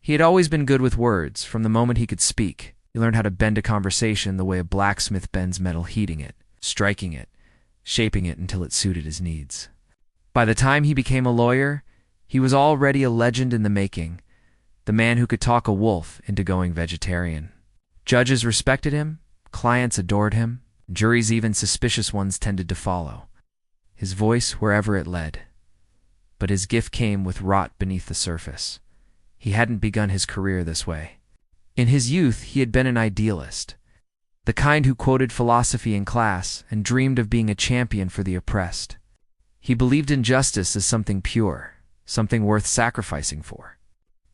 He had always been good with words, from the moment he could speak. He learned how to bend a conversation the way a blacksmith bends metal, heating it, striking it, shaping it until it suited his needs. By the time he became a lawyer, he was already a legend in the making, the man who could talk a wolf into going vegetarian. Judges respected him, clients adored him, juries, even suspicious ones, tended to follow his voice wherever it led. But his gift came with rot beneath the surface. He hadn't begun his career this way. In his youth, he had been an idealist, the kind who quoted philosophy in class and dreamed of being a champion for the oppressed. He believed in justice as something pure, something worth sacrificing for.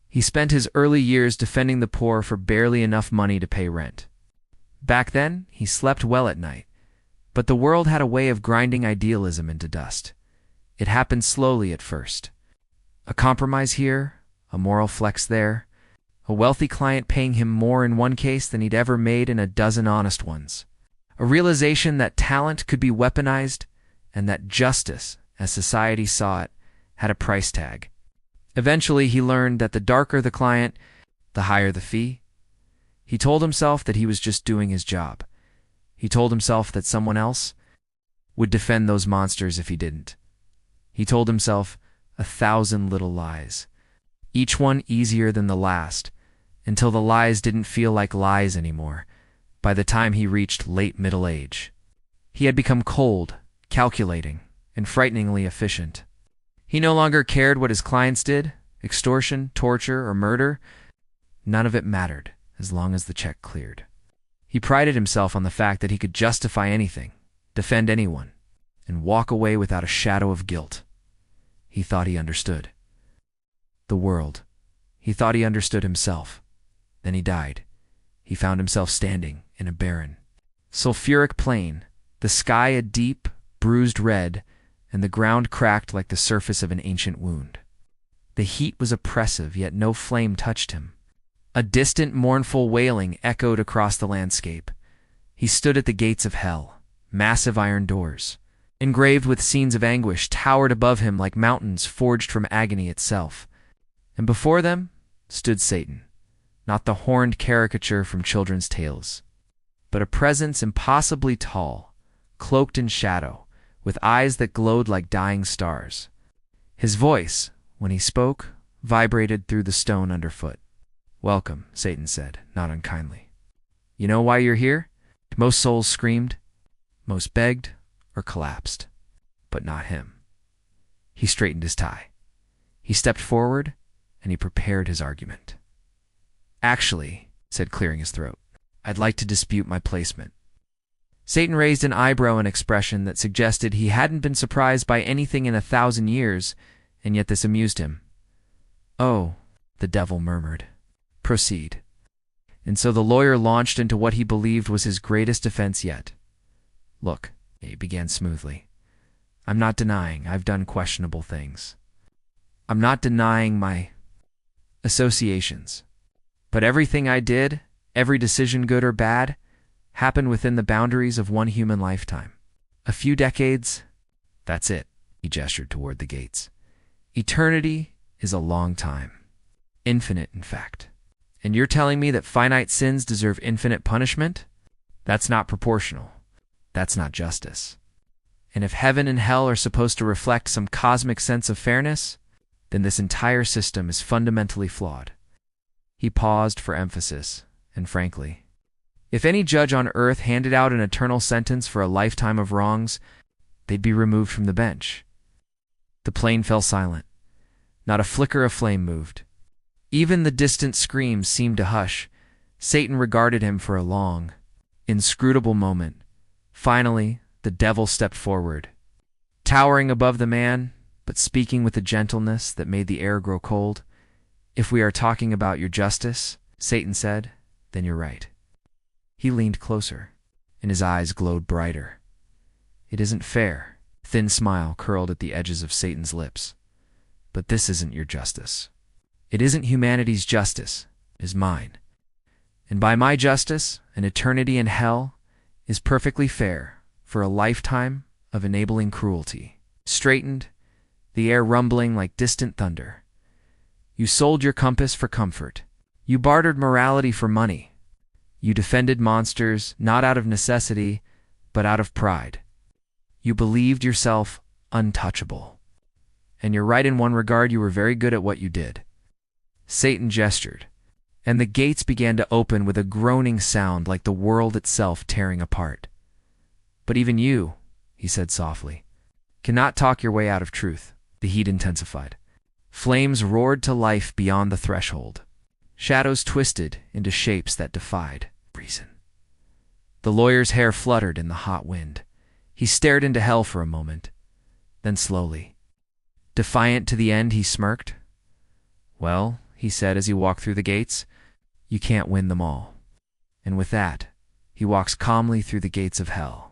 He spent his early years defending the poor for barely enough money to pay rent. Back then, he slept well at night, but the world had a way of grinding idealism into dust. It happened slowly at first. A compromise here, a moral flex there, a wealthy client paying him more in one case than he'd ever made in a dozen honest ones. A realization that talent could be weaponized and that justice, as society saw it, had a price tag. Eventually, he learned that the darker the client, the higher the fee. He told himself that he was just doing his job. He told himself that someone else would defend those monsters if he didn't. He told himself 1,000 little lies, each one easier than the last, until the lies didn't feel like lies anymore. By the time he reached late middle age, he had become cold, calculating, and frighteningly efficient. He no longer cared what his clients did, extortion, torture, or murder. None of it mattered, as long as the check cleared. He prided himself on the fact that he could justify anything, defend anyone, and walk away without a shadow of guilt. He thought he understood the world. He thought he understood himself. Then he died. He found himself standing in a barren, sulfuric plain, the sky a deep, bruised red, and the ground cracked like the surface of an ancient wound. The heat was oppressive, yet no flame touched him. A distant, mournful wailing echoed across the landscape. He stood at the gates of hell. Massive iron doors, engraved with scenes of anguish, towered above him like mountains forged from agony itself. And before them stood Satan, not the horned caricature from children's tales, but a presence impossibly tall, cloaked in shadow, with eyes that glowed like dying stars. His voice, when he spoke, vibrated through the stone underfoot. "Welcome," Satan said, not unkindly. "You know why you're here?" Most souls screamed, most begged or collapsed, but not him. He straightened his tie. He stepped forward, and he prepared his argument. "Actually," said, clearing his throat, "I'd like to dispute my placement." Satan raised an eyebrow, an expression that suggested he hadn't been surprised by anything in 1,000 years, and yet this amused him. "Oh," the devil murmured. "Proceed." And so the lawyer launched into what he believed was his greatest defense yet. "Look," he began smoothly, "I'm not denying I've done questionable things. I'm not denying my associations. But everything I did, every decision, good or bad, happened within the boundaries of one human lifetime. A few decades, that's it." He gestured toward the gates. "Eternity is a long time. Infinite, in fact. And you're telling me that finite sins deserve infinite punishment? That's not proportional. That's not justice. And if heaven and hell are supposed to reflect some cosmic sense of fairness, then this entire system is fundamentally flawed." He paused for emphasis, and frankly, if any judge on earth handed out an eternal sentence for a lifetime of wrongs, they'd be removed from the bench. The plain fell silent. Not a flicker of flame moved. Even the distant screams seemed to hush. Satan regarded him for a long, inscrutable moment. Finally, the devil stepped forward. Towering above the man, but speaking with a gentleness that made the air grow cold. "If we are talking about your justice," Satan said, "then you're right." He leaned closer, and his eyes glowed brighter. "It isn't fair." A thin smile curled at the edges of Satan's lips. "But this isn't your justice. It isn't humanity's justice, it is mine. And by my justice, an eternity in hell is perfectly fair for a lifetime of enabling cruelty." Straightened, the air rumbling like distant thunder. You sold your compass for comfort. You bartered morality for money. You defended monsters not out of necessity, but out of pride. You believed yourself untouchable. And you're right in one regard, you were very good at what you did. Satan gestured, and the gates began to open with a groaning sound like the world itself tearing apart. But even you, he said softly, cannot talk your way out of truth. The heat intensified. Flames roared to life beyond the threshold. Shadows twisted into shapes that defied reason. The lawyer's hair fluttered in the hot wind. He stared into hell for a moment, then slowly, defiant to the end, he smirked. Well, he said as he walked through the gates, you can't win them all. And with that, he walks calmly through the gates of hell.